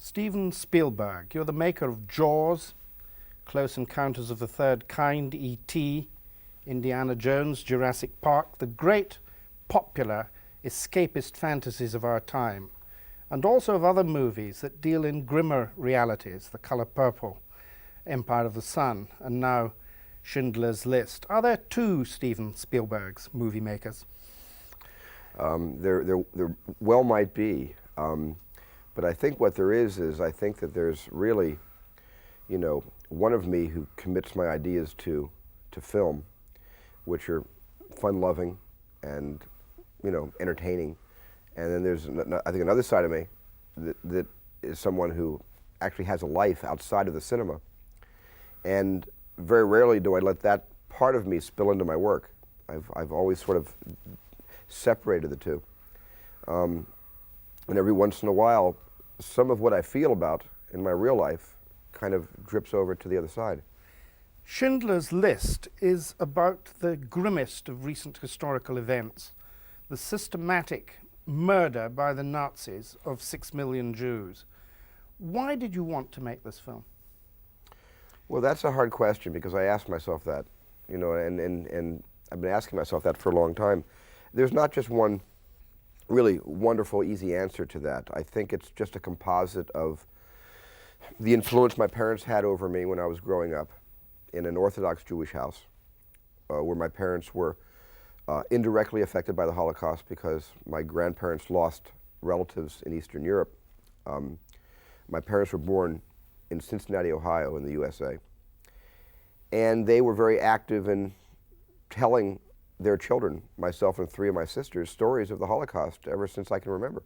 Steven Spielberg, you're the maker of Jaws, Close Encounters of the Third Kind, E.T., Indiana Jones, Jurassic Park, the great popular escapist fantasies of our time, and also of other movies that deal in grimmer realities, The Color Purple, Empire of the Sun, and now Schindler's List. Are there two Steven Spielbergs, movie makers? There well might be, but I think what there is I think that there's really, one of me who commits my ideas to film, which are fun-loving and, entertaining. And then there's, I think, another side of me that is someone who actually has a life outside of the cinema. And very rarely do I let that part of me spill into my work. I've always sort of separated the two. And every once in a while, some of what I feel about in my real life kind of drips over to the other side. Schindler's List is about the grimmest of recent historical events, the systematic murder by the Nazis of 6 million Jews. Why did you want to make this film? Well, that's a hard question because I asked myself that, and I've been asking myself that for a long time. There's not just one really wonderful, easy answer to that. I think it's just a composite of the influence my parents had over me when I was growing up in an Orthodox Jewish house, where my parents were indirectly affected by the Holocaust because my grandparents lost relatives in Eastern Europe. My parents were born in Cincinnati, Ohio, in the USA. And they were very active in telling their children, myself and 3 of my sisters, stories of the Holocaust ever since I can remember.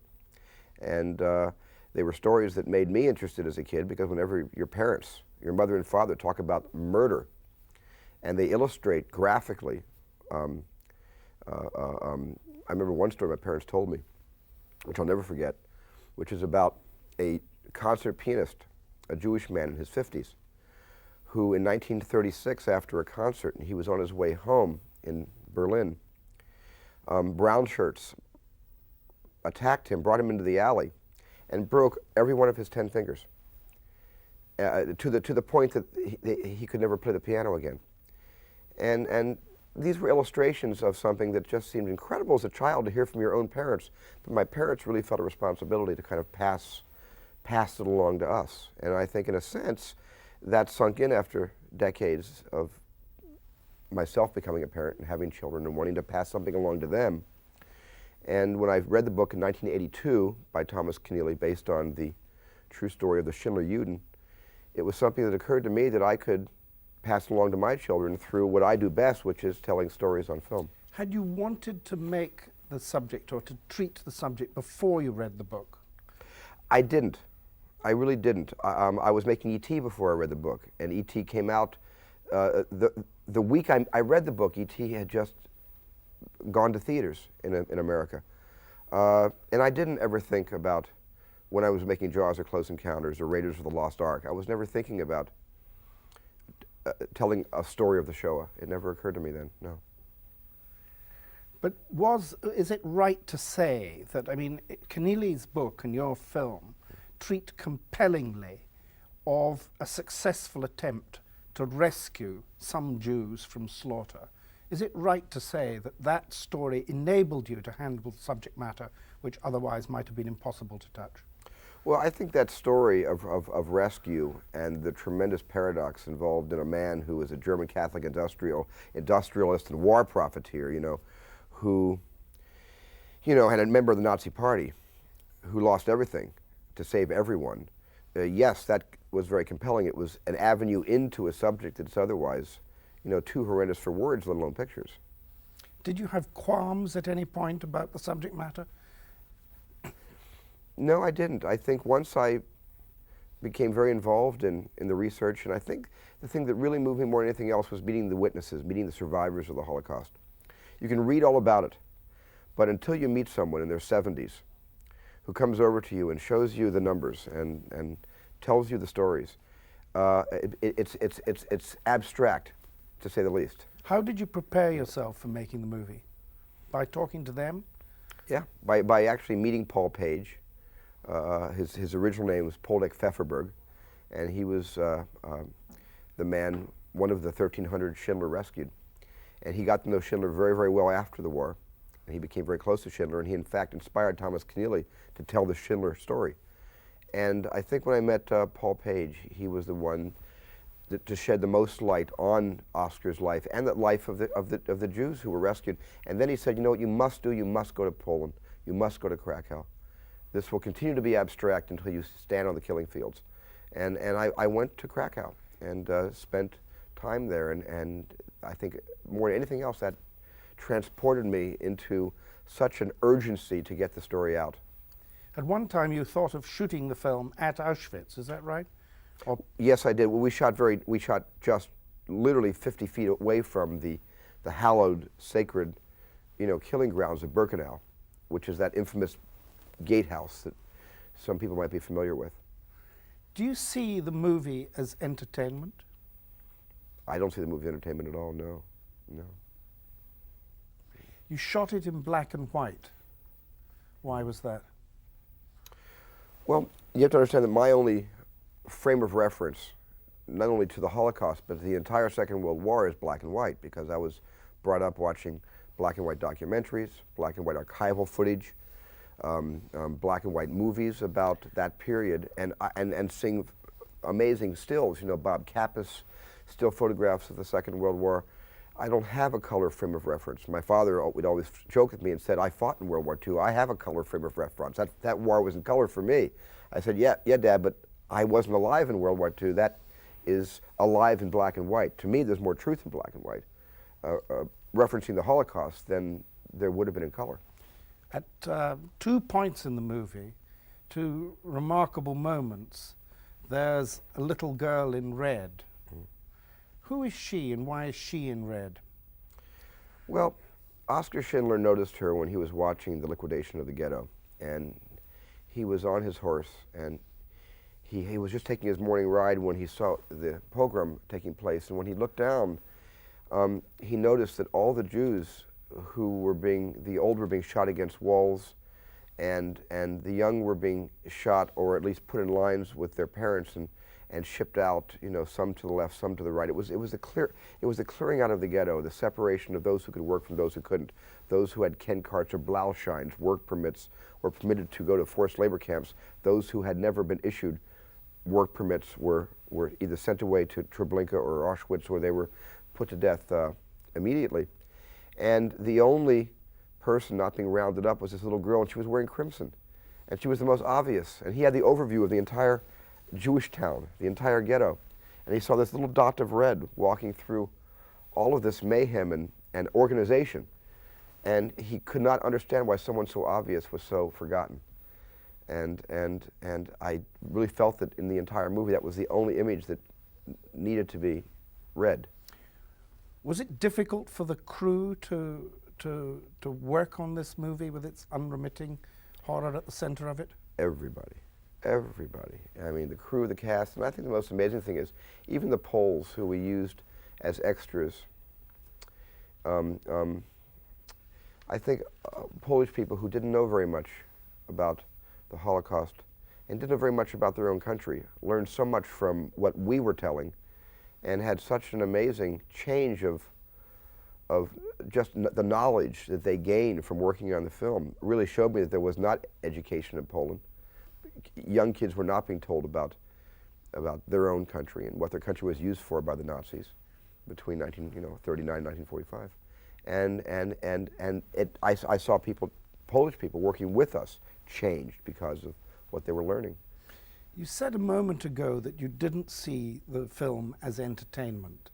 And they were stories that made me interested as a kid because whenever your parents, your mother and father, talk about murder and they illustrate graphically, I remember one story my parents told me, which I'll never forget, which is about a concert pianist, a Jewish man in his 50s, who in 1936, after a concert, and he was on his way home in Berlin, brown shirts attacked him, brought him into the alley, and broke every one of his 10 fingers, to the point that he could never play the piano again. And these were illustrations of something that just seemed incredible as a child to hear from your own parents. But my parents really felt a responsibility to kind of pass it along to us. And I think in a sense, that sunk in after decades of myself becoming a parent and having children and wanting to pass something along to them. And when I read the book in 1982 by Thomas Keneally, based on the true story of the Schindler-Juden, it was something that occurred to me that I could pass along to my children through what I do best, which is telling stories on film. Had you wanted to make the subject or to treat the subject before you read the book? I didn't. I really didn't. I was making E.T. before I read the book, and E.T. came out the week I read the book. E.T. had just gone to theaters in America, and I didn't ever think about, when I was making Jaws or Close Encounters or Raiders of the Lost Ark, I was never thinking about telling a story of the Shoah. It never occurred to me then, no. But is it right to say that, Keneally's book and your film treat compellingly of a successful attempt to rescue some Jews from slaughter? Is it right to say that that story enabled you to handle subject matter which otherwise might have been impossible to touch? Well, I think that story of rescue and the tremendous paradox involved in a man who was a German Catholic industrialist and war profiteer, who, had a member of the Nazi Party who lost everything to save everyone. Yes, that was very compelling. It was an avenue into a subject that's otherwise, too horrendous for words, let alone pictures. Did you have qualms at any point about the subject matter? No, I didn't. I think once I became very involved in the research, and I think the thing that really moved me more than anything else was meeting the witnesses, meeting the survivors of the Holocaust. You can read all about it, but until you meet someone in their 70s who comes over to you and shows you the numbers and tells you the stories, it's abstract, to say the least. How did you prepare yourself for making the movie? By talking to them? Yeah, by actually meeting Paul Page, His original name was Poldek Pfefferberg, and he was the man, one of the 1,300 Schindler rescued. And he got to know Schindler very, very well after the war. And he became very close to Schindler, and he in fact inspired Thomas Keneally to tell the Schindler story. And I think when I met Paul Page, he was the one to shed the most light on Oscar's life and the life of the Jews who were rescued. And then he said, you know what you must do? You must go to Poland. You must go to Krakow. This will continue to be abstract until you stand on the killing fields. And I went to Krakow and spent time there, and I think more than anything else that transported me into such an urgency to get the story out. At one time you thought of shooting the film at Auschwitz, is that right? Or Yes, I did. Well, we shot just literally 50 feet away from the hallowed, sacred, killing grounds of Birkenau, which is that infamous gatehouse that some people might be familiar with. do you see the movie as entertainment? I don't see the movie as entertainment at all, no. No. You shot it in black and white. Why was that? Well, you have to understand that my only frame of reference, not only to the Holocaust, but the entire Second World War, is black and white, because I was brought up watching black and white documentaries, black and white archival footage, black and white movies about that period, and seeing amazing stills, Bob Kappas, still photographs of the Second World War. I don't have a color frame of reference. My father would always joke with me and said, I fought in World War II. I have a color frame of reference. That war was in color for me. I said, yeah, Dad, but I wasn't alive in World War II. That is alive in black and white. To me, there's more truth in black and white, referencing the Holocaust than there would have been in color. At 2 points in the movie, 2 remarkable moments, there's a little girl in red. Who is she and why is she in red? Well, Oskar Schindler noticed her when he was watching the liquidation of the ghetto, and he was on his horse, and he was just taking his morning ride when he saw the pogrom taking place, and when he looked down, he noticed that all the Jews who were the old were being shot against walls, and the young were being shot, or at least put in lines with their parents and shipped out, some to the left, some to the right. It was the clearing out of the ghetto, the separation of those who could work from those who couldn't. Those who had Ken carts or Blauscheins, work permits, were permitted to go to forced labor camps. Those who had never been issued work permits were either sent away to Treblinka or Auschwitz, where they were put to death immediately. And the only person not being rounded up was this little girl, and she was wearing crimson. And she was the most obvious. And he had the overview of the entire Jewish town, the entire ghetto. And he saw this little dot of red walking through all of this mayhem and organization. And he could not understand why someone so obvious was so forgotten. And I really felt that in the entire movie, that was the only image that needed to be read. Was it difficult for the crew to work on this movie with its unremitting horror at the center of it? Everybody. I mean, the crew, the cast, and I think the most amazing thing is even the Poles who we used as extras. I think Polish people who didn't know very much about the Holocaust and didn't know very much about their own country learned so much from what we were telling, and had such an amazing change of just the knowledge that they gained from working on the film. Really showed me that there was not education in Poland. Young kids were not being told about their own country and what their country was used for by the Nazis between 1939 and 1945. And I saw Polish people working with us changed because of what they were learning. You said a moment ago that you didn't see the film as entertainment,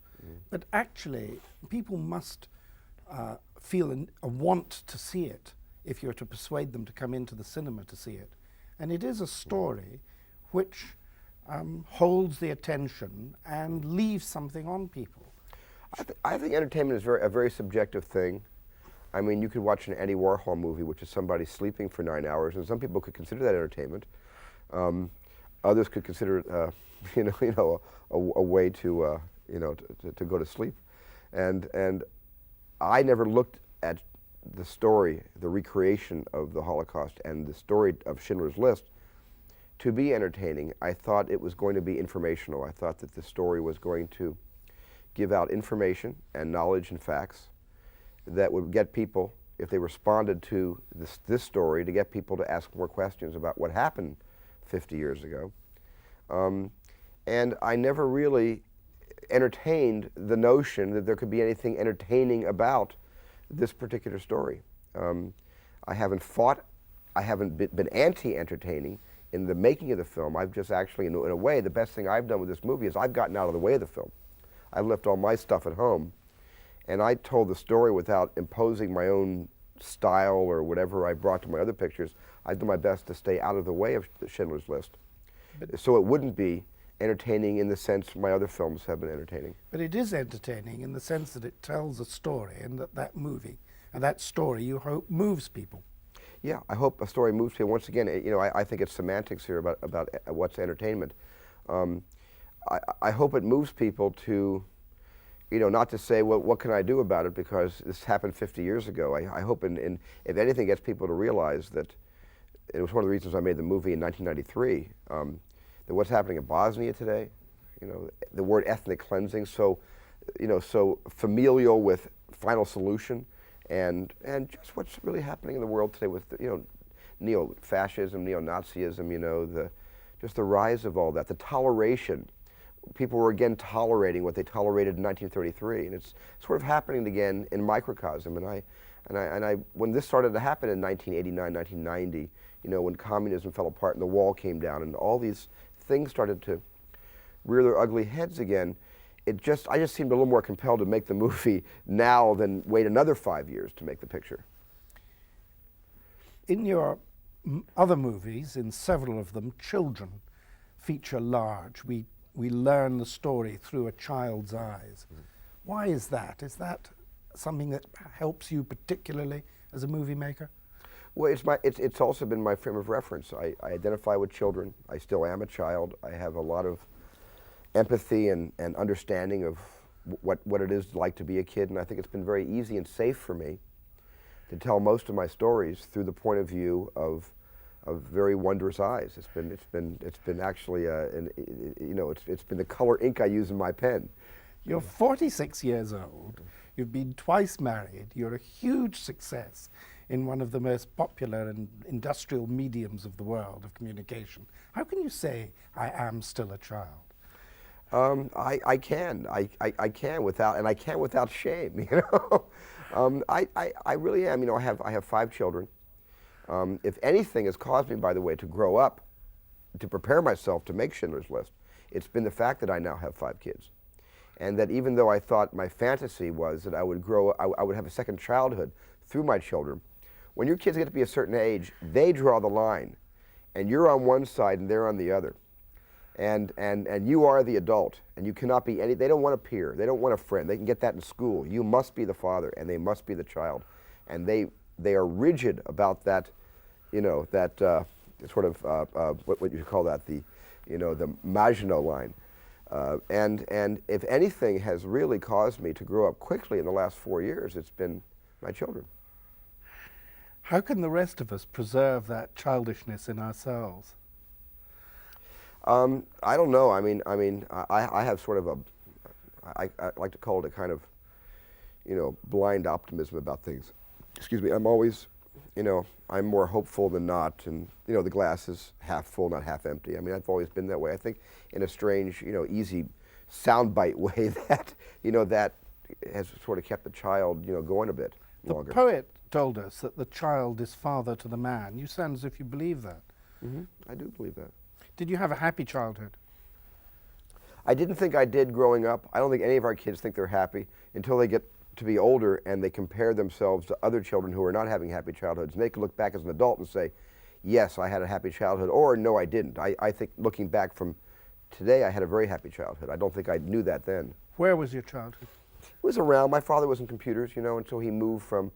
but actually people must feel a want to see it if you're to persuade them to come into the cinema to see it. And it is a story which holds the attention and leaves something on people. I think entertainment is a very subjective thing. I mean, you could watch an Andy Warhol movie, which is somebody sleeping for 9 hours, and some people could consider that entertainment. Others could consider it, a way to go to sleep. And I never looked at the story, the recreation of the Holocaust, and the story of Schindler's List to be entertaining. I thought it was going to be informational. I thought that the story was going to give out information and knowledge and facts that would get people, if they responded to this story, to get people to ask more questions about what happened 50 years ago. And I never really entertained the notion that there could be anything entertaining about this particular story. I haven't been anti-entertaining in the making of the film. I've just actually, in a way, the best thing I've done with this movie is I've gotten out of the way of the film. I left all my stuff at home, and I told the story without imposing my own style or whatever I brought to my other pictures. I did my best to stay out of the way of Schindler's List, so it wouldn't be entertaining in the sense my other films have been entertaining. But it is entertaining in the sense that it tells a story, and that movie and that story, you hope, moves people. Yeah, I hope a story moves people. Once again, I think it's semantics here about what's entertainment. I hope it moves people to, not to say, well, what can I do about it, because this happened 50 years ago. I hope, if anything, gets people to realize that, it was one of the reasons I made the movie in 1993, that what's happening in Bosnia today, the word ethnic cleansing, so familial with final solution, and just what's really happening in the world today with neo-fascism, neo-Nazism, just the rise of all that, the toleration. People were again tolerating what they tolerated in 1933, and it's sort of happening again in microcosm. And when this started to happen in 1989, 1990, when communism fell apart and the wall came down, and all these things started to rear their ugly heads again, I just seemed a little more compelled to make the movie now than wait another 5 years to make the picture. In your other movies, in several of them, children feature large. We learn the story through a child's eyes. Why is that? Is that something that helps you particularly as a movie maker? Well, it's also been my frame of reference. I identify with children. I still am a child. I have a lot of empathy and understanding of what it is like to be a kid, and I think it's been very easy and safe for me to tell most of my stories through the point of view of very wondrous eyes. It's been actually it's been the color ink I use in my pen. You're 46 years old. You've been twice married. You're a huge success in one of the most popular and industrial mediums of the world of communication. How can you say I am still a child? I can without shame. I really am. I have 5 children. If anything has caused me, by the way, to grow up, to prepare myself to make Schindler's List, it's been the fact that I now have 5 kids, and that even though I thought my fantasy was that I would have a second childhood through my children, when your kids get to be a certain age, they draw the line, and you're on one side and they're on the other. And you are the adult, and you cannot be they don't want a peer, they don't want a friend, they can get that in school. You must be the father, and they must be the child. And they are rigid about that, that sort of, what you call that, the Maginot Line. And if anything has really caused me to grow up quickly in the last 4 years, it's been my children. How can the rest of us preserve that childishness in ourselves? I don't know. I have sort of I like to call it a kind of, blind optimism about things. Excuse me. I'm always, I'm more hopeful than not, and the glass is half full, not half empty. I've always been that way. I think in a strange, easy soundbite way that, that has sort of kept the child, going a bit longer. The poet told us that the child is father to the man. You sound as if you believe that. Mm-hmm. I do believe that. Did you have a happy childhood? I didn't think I did growing up. I don't think any of our kids think they're happy until they get to be older and they compare themselves to other children who are not having happy childhoods. And they can look back as an adult and say, yes, I had a happy childhood, or no, I didn't. I think looking back from today, I had a very happy childhood. I don't think I knew that then. Where was your childhood? It was around. My father was in computers, until he moved from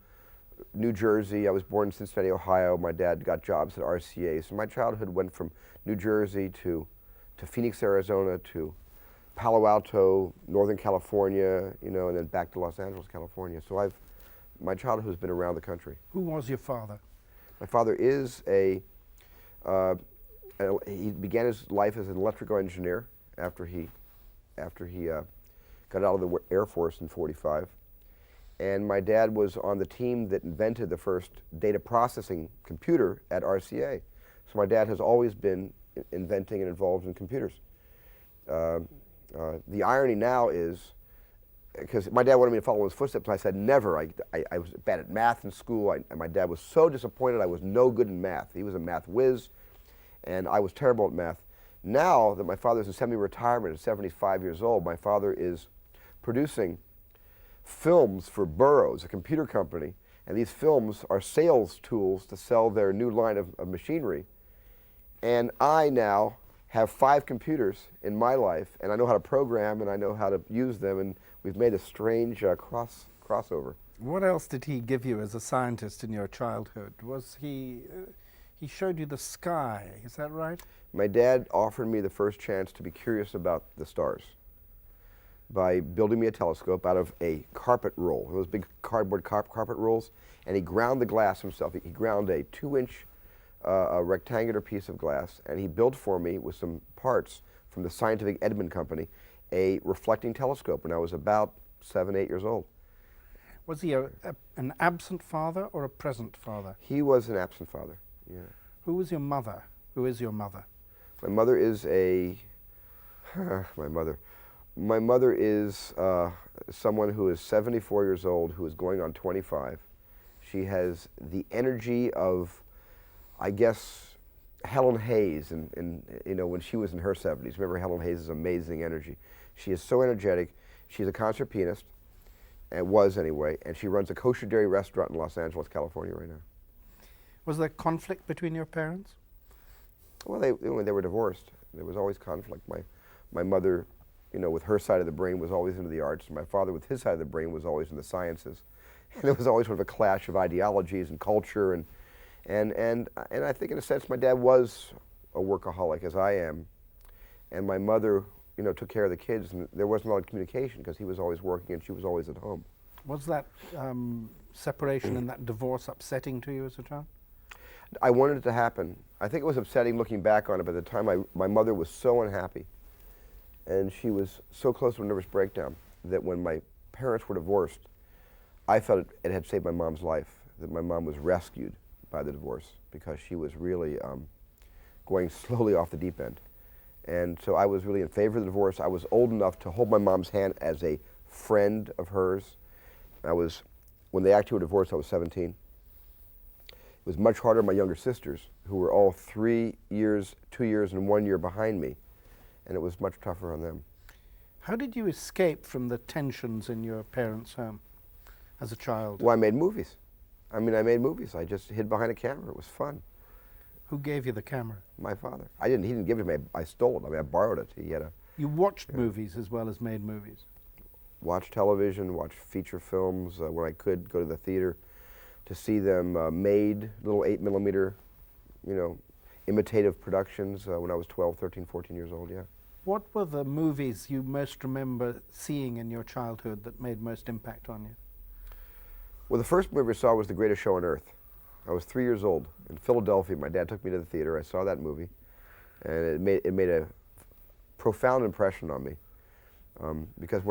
New Jersey. I was born in Cincinnati, Ohio. My dad got jobs at RCA. So my childhood went from New Jersey to Phoenix, Arizona, to Palo Alto, Northern California, and then back to Los Angeles, California. So my childhood has been around the country. Who was your father? My father is a he began his life as an electrical engineer after he got out of the Air Force in '45. And my dad was on the team that invented the first data processing computer at RCA. So my dad has always been inventing and involved in computers. The irony now is, because my dad wanted me to follow in his footsteps, and I said never. I was bad at math in school, and my dad was so disappointed I was no good in math. He was a math whiz, and I was terrible at math. Now that my father's in semi-retirement at 75 years old, my father is producing films for Burroughs, a computer company, and these films are sales tools to sell their new line of machinery. And I now have 5 computers in my life, and I know how to program, and I know how to use them, and we've made a strange crossover. What else did he give you as a scientist in your childhood? Was he showed you the sky, is that right? My dad offered me the first chance to be curious about the stars by building me a telescope out of a carpet roll, those big cardboard carpet rolls, and he ground the glass himself. He ground a 2-inch rectangular piece of glass, and he built for me, with some parts from the Scientific Edmund Company, a reflecting telescope when I was about 7, 8 years old. Was he an absent father or a present father? He was an absent father, yeah. Who was your mother? Who is your mother? My mother is my mother is someone who is 74 years old, who is going on 25. She has the energy of, I guess, Helen Hayes, and you know, when she was in her 70s. Remember Helen Hayes' amazing energy. She is so energetic. She's a concert pianist, and was anyway, and she runs a kosher dairy restaurant in Los Angeles, California right now. Was there conflict between your parents? Well, when they were divorced, there was always conflict. My mother, you know, with her side of the brain was always into the arts, and my father with his side of the brain was always in the sciences. And there was always sort of a clash of ideologies and culture, and I think in a sense my dad was a workaholic, as I am, and my mother, you know, took care of the kids, and there wasn't a lot of communication because he was always working and she was always at home. Was that separation and that divorce upsetting to you as a child? I wanted it to happen. I think it was upsetting looking back on it, but at the time my mother was so unhappy, and she was so close to a nervous breakdown that when my parents were divorced, I felt it had saved my mom's life, that my mom was rescued by the divorce because she was really going slowly off the deep end. And so I was really in favor of the divorce. I was old enough to hold my mom's hand as a friend of hers. When they actually were divorced, I was 17. It was much harder on my younger sisters, who were all 3 years, 2 years, and 1 year behind me, and it was much tougher on them. How did you escape from the tensions in your parents' home as a child? Well, I made movies. I made movies. I just hid behind a camera. It was fun. Who gave you the camera? My father. He didn't give it to me. I stole it. I borrowed it. He had a... You watched movies as well as made movies? Watched television, watched feature films when I could, go to the theater to see them made, little 8mm, you know, imitative productions when I was 12, 13, 14 years old, yeah. What were the movies you most remember seeing in your childhood that made most impact on you? Well, the first movie I saw was The Greatest Show on Earth. I was 3 years old in Philadelphia. My dad took me to the theater. I saw that movie, and it made a profound impression on me. Because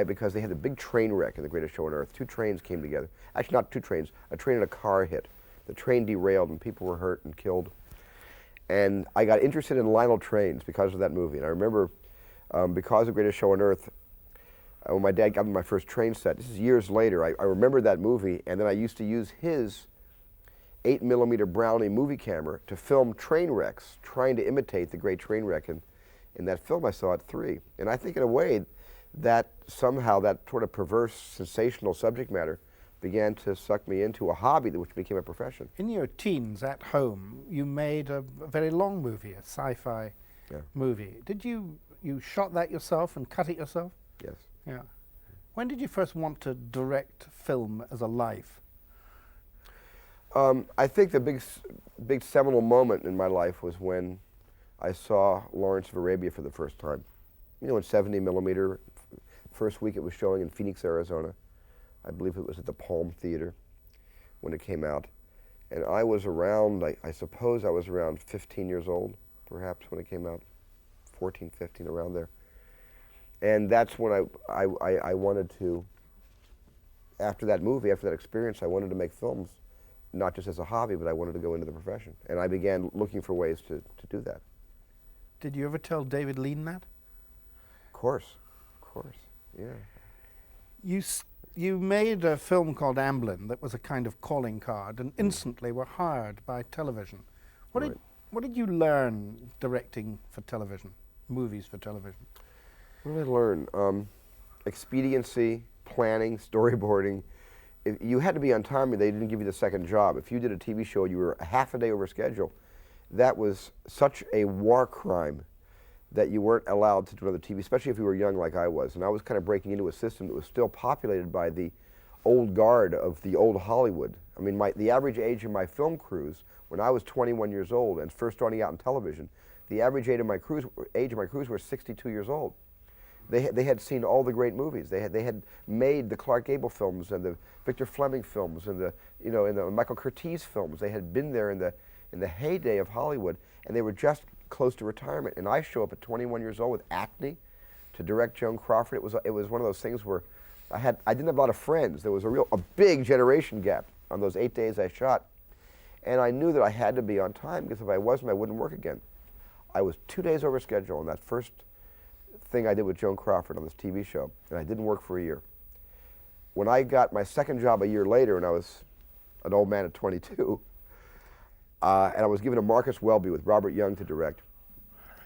because they had a big train wreck in The Greatest Show on Earth. 2 trains came together. Actually, not 2 trains. A train and a car hit. The train derailed, and people were hurt and killed. And I got interested in Lionel trains because of that movie. And I remember, because of The Greatest Show on Earth, when my dad got me my first train set, this is years later, I remember that movie, and then I used to use his 8mm Brownie movie camera to film train wrecks, trying to imitate the great train wreck in that film I saw at 3. And I think in a way that somehow that sort of perverse, sensational subject matter began to suck me into a hobby which became a profession. In your teens at home, you made a very long movie, a sci-fi movie. Did you shot that yourself and cut it yourself? Yes. Yeah. When did you first want to direct film as a life? I think the big seminal moment in my life was when I saw Lawrence of Arabia for the first time. You know, in 70mm. First week it was showing in Phoenix, Arizona. I believe it was at the Palm Theater when it came out. And I was around, I suppose I was around 15 years old. perhaps, when it came out, 14, 15, around there. And that's when I wanted to, after that movie, after that experience, I wanted to make films, not just as a hobby, but I wanted to go into the profession. And I began looking for ways to do that. Did you ever tell David Lean that? Of course, yeah. You made a film called Amblin that was a kind of calling card, and instantly were hired by television. What did you learn directing for television, movies for television? What did I learn? Expediency, planning, storyboarding. You had to be on time, or they didn't give you the second job. If you did a TV show, you were a half a day over schedule. That was such a war crime that you weren't allowed to do another TV, especially if you were young like I was. And I was kind of breaking into a system that was still populated by the old guard of the old Hollywood. I mean, the average age of my film crews, when I was 21 years old and first starting out in television, the average age of my crews were 62 years old. They had seen all the great movies. They had made the Clark Gable films and the Victor Fleming films and the Michael Curtiz films. They had been there in the heyday of Hollywood, and they were just close to retirement. And I show up at 21 years old with acne to direct Joan Crawford. It was one of those things where I didn't have a lot of friends. There was a big generation gap on those 8 days I shot, and I knew that I had to be on time, because if I wasn't, I wouldn't work again. I was 2 days over schedule on that first thing I did with Joan Crawford on this TV show, and I didn't work for a year. When I got my second job a year later, and I was an old man at 22, and I was given a Marcus Welby with Robert Young to direct,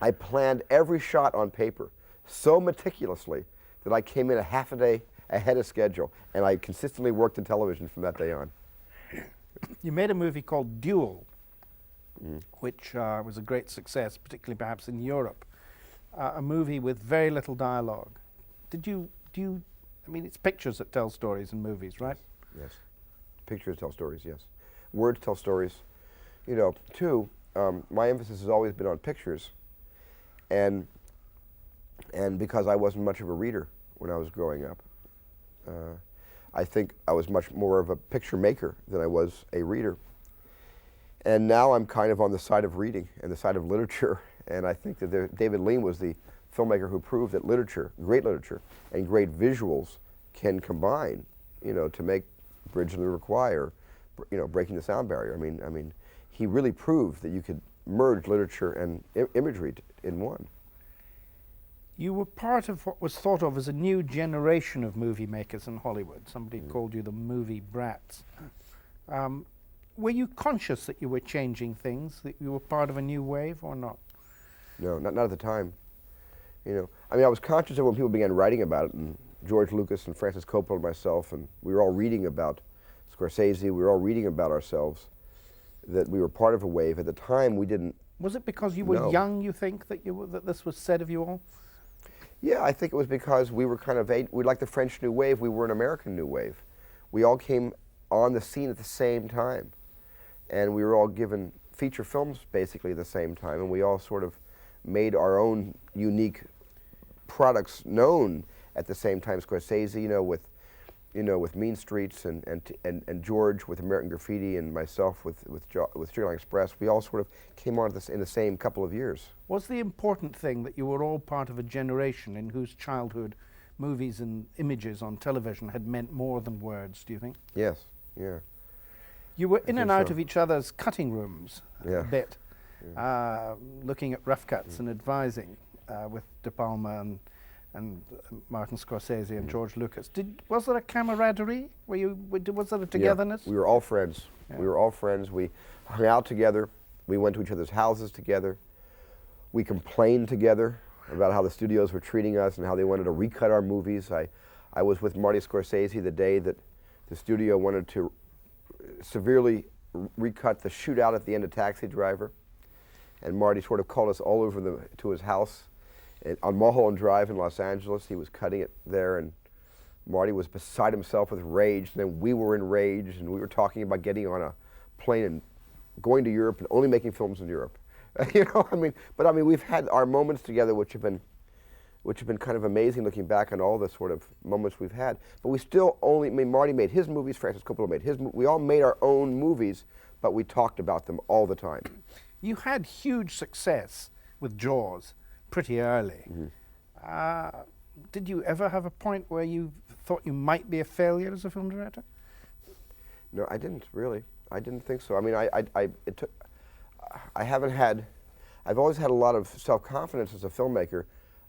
I planned every shot on paper so meticulously that I came in a half a day ahead of schedule, and I consistently worked in television from that day on. You made a movie called Duel, which was a great success, particularly perhaps in Europe. A movie with very little dialogue. I mean, it's pictures that tell stories in movies, right? Yes. Pictures tell stories, yes. Words tell stories. Too, my emphasis has always been on pictures, and because I wasn't much of a reader when I was growing up, I think I was much more of a picture maker than I was a reader. And now I'm kind of on the side of reading and the side of literature, and I think that David Lean was the filmmaker who proved that great literature, and great visuals can combine, to make Bridge on the River Kwai, Breaking the Sound Barrier. I mean, he really proved that you could merge literature and imagery in one. You were part of what was thought of as a new generation of movie makers in Hollywood. Somebody called you the movie brats. Were you conscious that you were changing things, that you were part of a new wave, or not? No, not at the time. I was conscious of when people began writing about it, and George Lucas and Francis Coppola and myself, and we were all reading about Scorsese, we were all reading about ourselves, that we were part of a wave. At the time, we didn't. Was it because you were young, you think, that this was said of you all? Yeah, I think it was because we were kind of we like the French New Wave, we were an American New Wave. We all came on the scene at the same time, and we were all given feature films basically at the same time, and we all sort of made our own unique products known at the same time. Scorsese, with Mean Streets, and George with American Graffiti, and myself with Sugar Line Express. We all sort of came on in the same couple of years. Was the important thing that you were all part of a generation in whose childhood movies and images on television had meant more than words, do you think? Yes, yeah. You were in and out of each other's cutting rooms a bit, looking at rough cuts and advising with De Palma and Martin Scorsese and George Lucas. Was there a camaraderie? Was there a togetherness? Yeah. We were all friends. Yeah. We were all friends. We hung out together. We went to each other's houses together. We complained together about how the studios were treating us and how they wanted to recut our movies. I was with Marty Scorsese the day that the studio wanted to severely recut the shootout at the end of Taxi Driver, and Marty sort of called us all over to his house on Mulholland Drive in Los Angeles. He was cutting it there, and Marty was beside himself with rage, and then we were enraged, and we were talking about getting on a plane and going to Europe and only making films in Europe. But we've had our moments together which have been kind of amazing, looking back on all the sort of moments we've had. But we still Marty made his movies, Francis Coppola made his movies. We all made our own movies, but we talked about them all the time. You had huge success with Jaws pretty early. Did you ever have a point where you thought you might be a failure as a film director? No, I didn't really. I didn't think so. I mean, I haven't had. I've always had a lot of self-confidence as a filmmaker,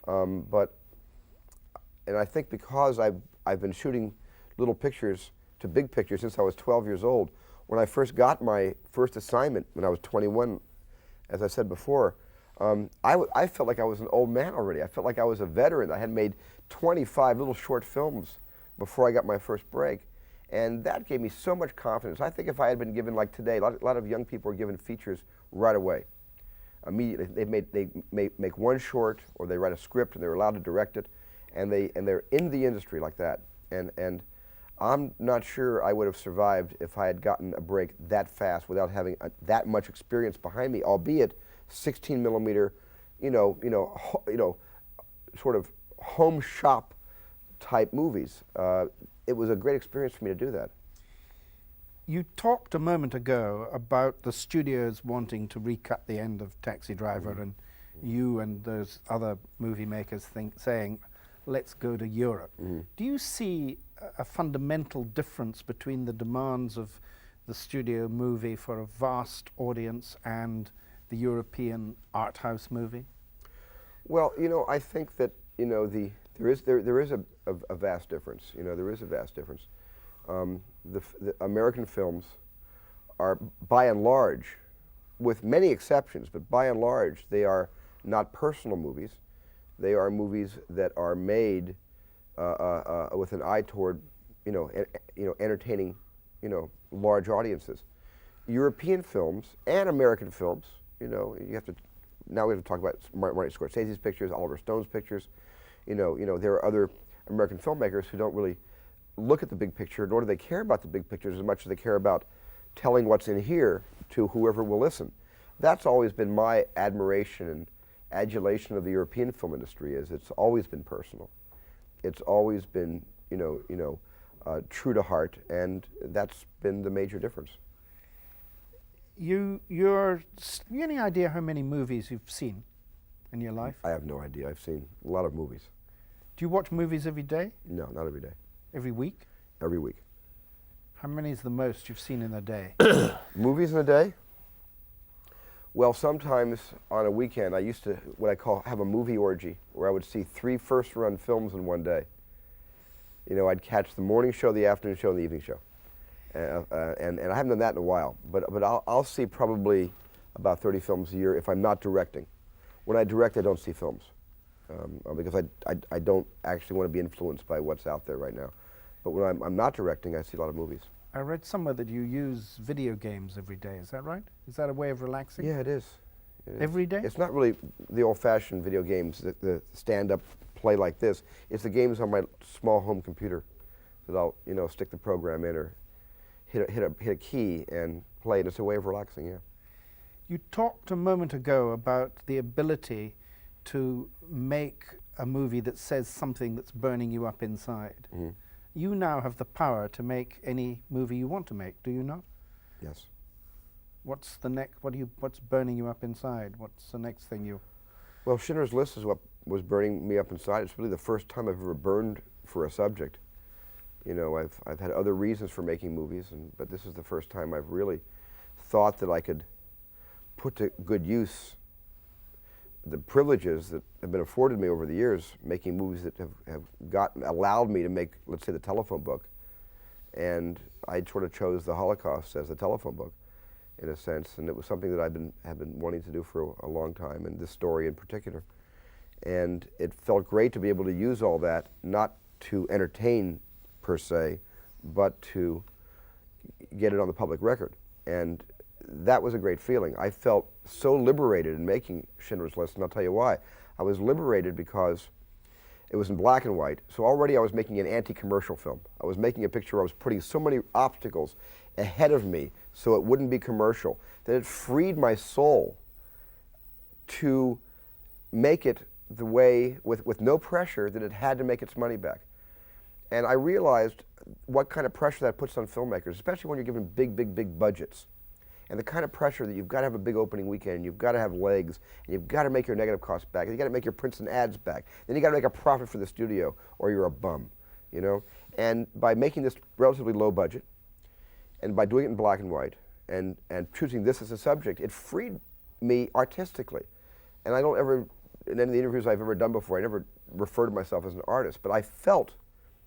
and I think because I've been shooting little pictures to big pictures since I was 12 years old. When I first got my first assignment when I was 21, as I said before, I felt like I was an old man already. I felt like I was a veteran. I had made 25 little short films before I got my first break. And that gave me so much confidence. I think if I had been given, like today, a lot of young people are given features right away. Immediately, they make one short, or they write a script, and they're allowed to direct it, and they're in the industry like that. And I'm not sure I would have survived if I had gotten a break that fast without having that much experience behind me, albeit 16 millimeter, sort of home shop type movies. It was a great experience for me to do that. You talked a moment ago about the studios wanting to recut the end of Taxi Driver, and you and those other movie makers saying, let's go to Europe. Do you see a fundamental difference between the demands of the studio movie for a vast audience and the European art house movie? Well, I think that there is a vast difference. There is a vast difference. The American films are, by and large, with many exceptions, but by and large, they are not personal movies. They are movies that are made with an eye toward, entertaining, large audiences. European films and American films, now we have to talk about Martin Scorsese's pictures, Oliver Stone's pictures. There are other American filmmakers who don't really look at the big picture, nor do they care about the big pictures as much as they care about telling what's in here to whoever will listen. That's always been my admiration and adulation of the European film industry. Is it's always been personal. It's always been, true to heart, and that's been the major difference. You any idea how many movies you've seen in your life? I have no idea. I've seen a lot of movies. Do you watch movies every day? No, not every day. Every week? Every week. How many is the most you've seen in a day? Movies in a day? Well, sometimes on a weekend, I used to, what I call, have a movie orgy, where I would see 3 first-run films in one day. I'd catch the morning show, the afternoon show, and the evening show. And I haven't done that in a while, but I'll see probably about 30 films a year if I'm not directing. When I direct, I don't see films, because I don't actually want to be influenced by what's out there right now. But when I'm not directing, I see a lot of movies. I read somewhere that you use video games every day. Is that right? Is that a way of relaxing? Yeah, it is. Every day? It's not really the old-fashioned video games, the stand-up play like this. It's the games on my small home computer that I'll, stick the program in or hit a key and play. And it's a way of relaxing, yeah. You talked a moment ago about the ability to make a movie that says something that's burning you up inside. Mm-hmm. You now have the power to make any movie you want to make, do you not? Yes. What's the next? What's burning you up inside? What's the next thing you? Well, Schindler's List is what was burning me up inside. It's really the first time I've ever burned for a subject. I've had other reasons for making movies, but this is the first time I've really thought that I could put to good use the privileges that have been afforded me over the years, making movies that have allowed me to make, let's say, the telephone book. And I sort of chose the Holocaust as the telephone book, in a sense, and it was something that have been wanting to do for a long time, and this story in particular. And it felt great to be able to use all that, not to entertain per se, but to get it on the public record. And that was a great feeling. I felt so liberated in making Schindler's List, and I'll tell you why. I was liberated because it was in black and white, so already I was making an anti-commercial film. I was making a picture where I was putting so many obstacles ahead of me so it wouldn't be commercial, that it freed my soul to make it the way, with no pressure, that it had to make its money back. And I realized what kind of pressure that puts on filmmakers, especially when you're given big, big, big budgets. And the kind of pressure that you've got to have a big opening weekend, you've got to have legs, and you've got to make your negative costs back, and you've got to make your prints and ads back, then you've got to make a profit for the studio, or you're a bum, you know? And by making this relatively low budget, and by doing it in black and white, and choosing this as a subject, it freed me artistically. And I don't ever, in any of the interviews I've ever done before, I never refer to myself as an artist, but I felt,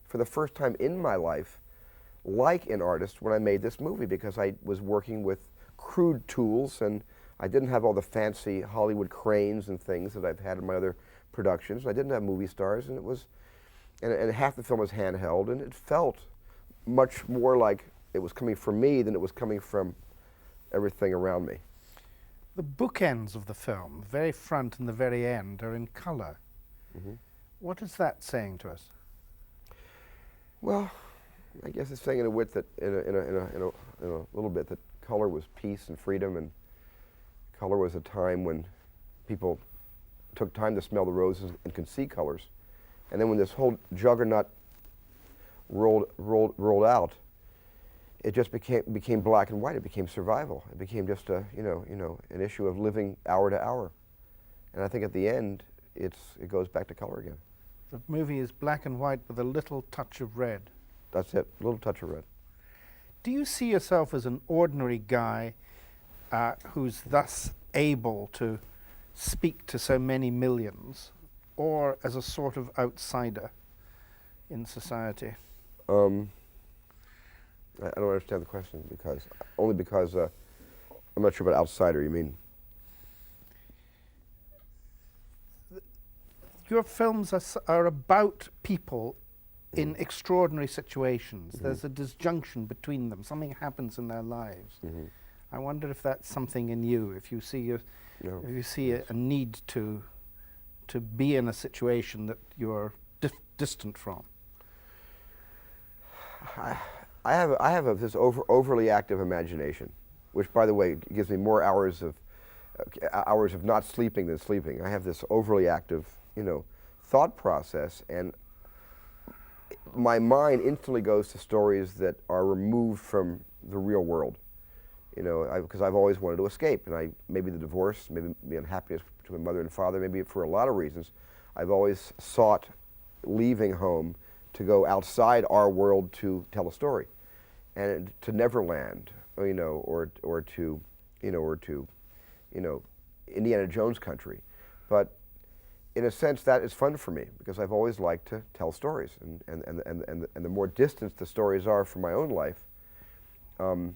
for the first time in my life, like an artist when I made this movie, because I was working with crude tools, and I didn't have all the fancy Hollywood cranes and things that I've had in my other productions. I didn't have movie stars, and it was, and half the film was handheld, and it felt much more like it was coming from me than it was coming from everything around me. The bookends of the film, the very front and the very end, are in color. Mm-hmm. What is that saying to us? Well, I guess it's saying in a wit that, in a little bit, that color was peace and freedom, and color was a time when people took time to smell the roses and could see colors. And then when this whole juggernaut rolled out, it just became black and white. It became survival. It became just a an issue of living hour to hour. And I think at the end, it goes back to color again. The movie is black and white with a little touch of red. That's it, a little touch of red. Do you see yourself as an ordinary guy who's thus able to speak to so many millions, or as a sort of outsider in society? I don't understand the question, because I'm not sure what outsider you mean. Your films are about people in extraordinary situations. Mm-hmm. There's a disjunction between them. Something happens in their lives. Mm-hmm. I wonder if that's something in you. If you see No. if you see a need to be in a situation that you're distant from. I have this overly active imagination, which, by the way, gives me more hours of not sleeping than sleeping. I have this overly active, thought process, and my mind instantly goes to stories that are removed from the real world. Because I've always wanted to escape, and maybe the divorce, maybe the unhappiness between mother and father, maybe for a lot of reasons, I've always sought leaving home to go outside our world to tell a story, and to Neverland, or to Indiana Jones country. But in a sense, that is fun for me, because I've always liked to tell stories, and the more distant the stories are from my own life, and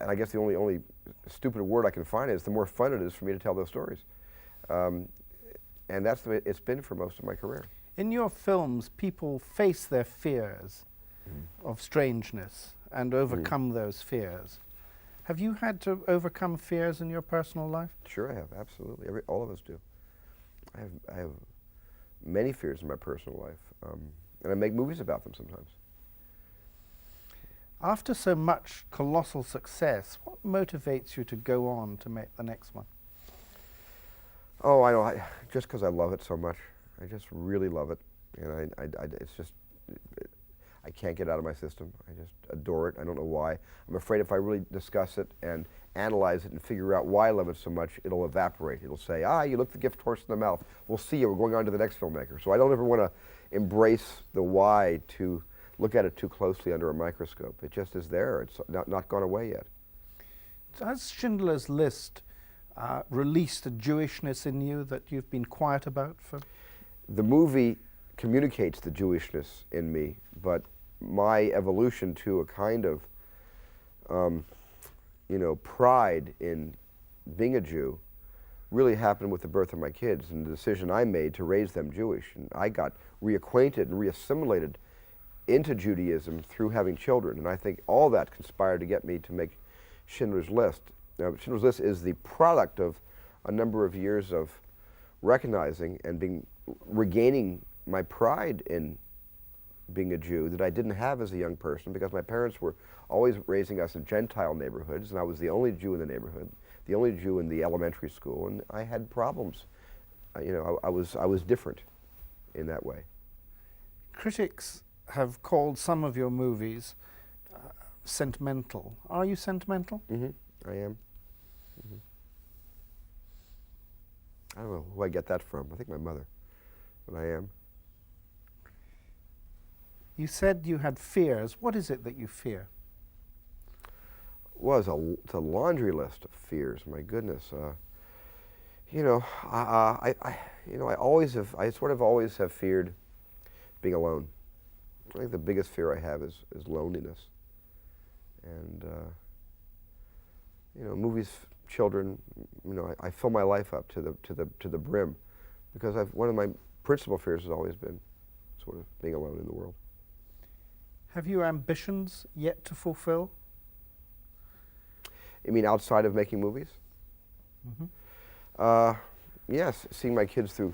I guess the only stupid word I can find is the more fun it is for me to tell those stories, and that's the way it's been for most of my career. In your films, people face their fears of strangeness and overcome those fears. Have you had to overcome fears in your personal life? Sure I have, absolutely. All of us do. I have many fears in my personal life, and I make movies about them sometimes. After so much colossal success, what motivates you to go on to make the next one? Oh, I know, just because I love it so much. I just really love it, and it's just, I can't get it out of my system. I just adore it. I don't know why. I'm afraid if I really discuss it and analyze it and figure out why I love it so much, it'll evaporate. It'll say, you looked the gift horse in the mouth. We'll see you. We're going on to the next filmmaker. So I don't ever want to embrace the why, to look at it too closely under a microscope. It just is there. It's not gone away yet. So has Schindler's List released a Jewishness in you that you've been quiet about for? The movie communicates the Jewishness in me, but my evolution to a kind of, pride in being a Jew really happened with the birth of my kids and the decision I made to raise them Jewish. And I got reacquainted and reassimilated into Judaism through having children. And I think all that conspired to get me to make Schindler's List. Now, Schindler's List is the product of a number of years of recognizing and regaining my pride in being a Jew that I didn't have as a young person, because my parents were always raising us in Gentile neighborhoods, and I was the only Jew in the neighborhood, the only Jew in the elementary school, and I had problems. I was different in that way. Critics have called some of your movies sentimental. Are you sentimental? I am. I don't know who I get that from. I think my mother, but I am. You said you had fears. What is it that you fear? Well, it's a laundry list of fears. My goodness. You know, I sort of always have feared being alone. I think the biggest fear I have is loneliness. And you know, movies, children. You know, I fill my life up to the brim, because one of my principal fears has always been sort of being alone in the world. Have you ambitions yet to fulfill? You mean outside of making movies? Yes, seeing my kids through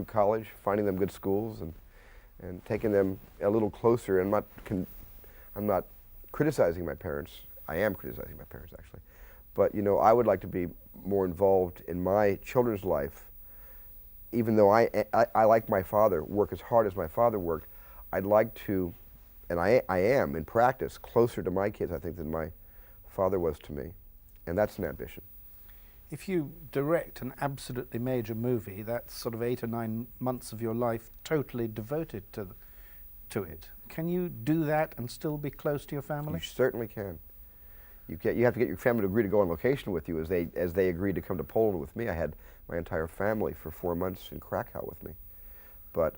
college, finding them good schools, and taking them a little closer. And I'm not criticizing my parents. I am criticizing my parents, actually. But you know, I would like to be more involved in my children's life. Even though I like my father, work as hard as my father worked, I'd like to, and I am in practice closer to my kids, I think, than my father was to me, and that's an ambition. If you direct an absolutely major movie, that's sort of 8 or 9 months of your life totally devoted to it. Can you do that and still be close to your family? You certainly can. You have to get your family to agree to go on location with you, as they agreed to come to Poland with me. I had my entire family for 4 months in Krakow with me. But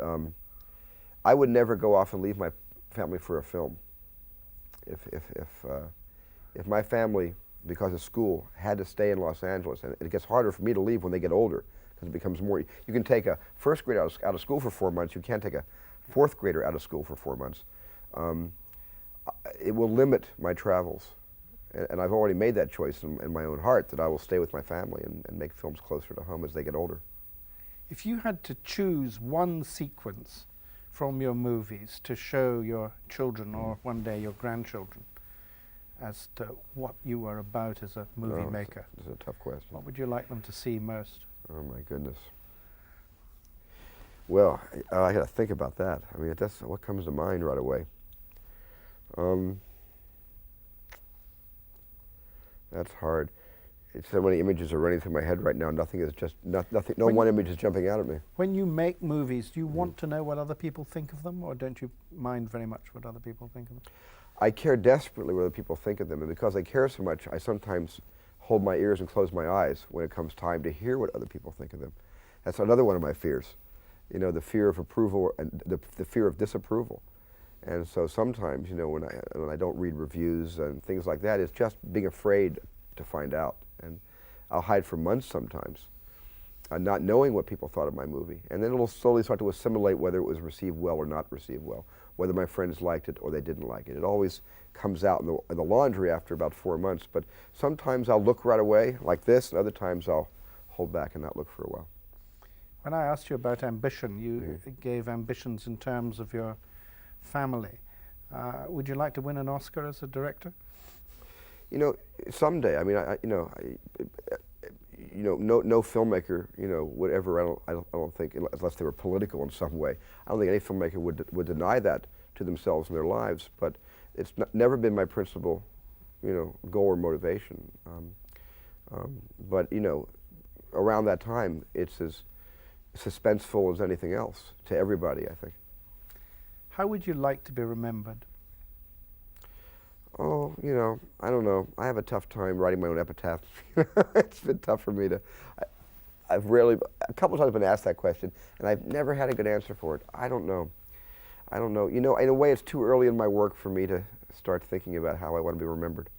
I would never go off and leave my family for a film. If my family, because of school, had to stay in Los Angeles, and it gets harder for me to leave when they get older, because it becomes more. You can take a first grader out of school for 4 months. You can't take a fourth grader out of school for 4 months. It will limit my travels, and I've already made that choice in my own heart, that I will stay with my family and make films closer to home as they get older. If you had to choose one sequence from your movies to show your children or one day your grandchildren as to what you were about as a movie maker, This is a tough question. what would you like them to see most? Oh my goodness. Well, I got to think about that. I mean, that's what comes to mind right away. That's hard. It's so many images are running through my head right now. Nothing is just nothing. No one image is jumping out at me. When you make movies, do you want to know what other people think of them, or don't you mind very much what other people think of them? I care desperately what other people think of them, and because I care so much, I sometimes hold my ears and close my eyes when it comes time to hear what other people think of them. That's another one of my fears. You know, the fear of approval and the fear of disapproval. And so sometimes, you know, when I don't read reviews and things like that, it's just being afraid to find out. And I'll hide for months sometimes, not knowing what people thought of my movie. And then it'll slowly start to assimilate whether it was received well or not received well, whether my friends liked it or they didn't like it. It always comes out in the laundry after about 4 months. But sometimes I'll look right away like this, and other times I'll hold back and not look for a while. When I asked you about ambition, you gave ambitions in terms of your family. Would you like to win an Oscar as a director? You know, someday. I mean, no filmmaker, you know, would ever. I don't think, unless they were political in some way. I don't think any filmmaker would deny that to themselves in their lives. But it's never been my principal, you know, goal or motivation. But you know, around that time, it's as suspenseful as anything else to everybody, I think. How would you like to be remembered? Oh, you know, I don't know. I have a tough time writing my own epitaph. It's been tough for me to. I've rarely, a couple of times I've been asked that question, and I've never had a good answer for it. I don't know. You know, in a way, it's too early in my work for me to start thinking about how I want to be remembered.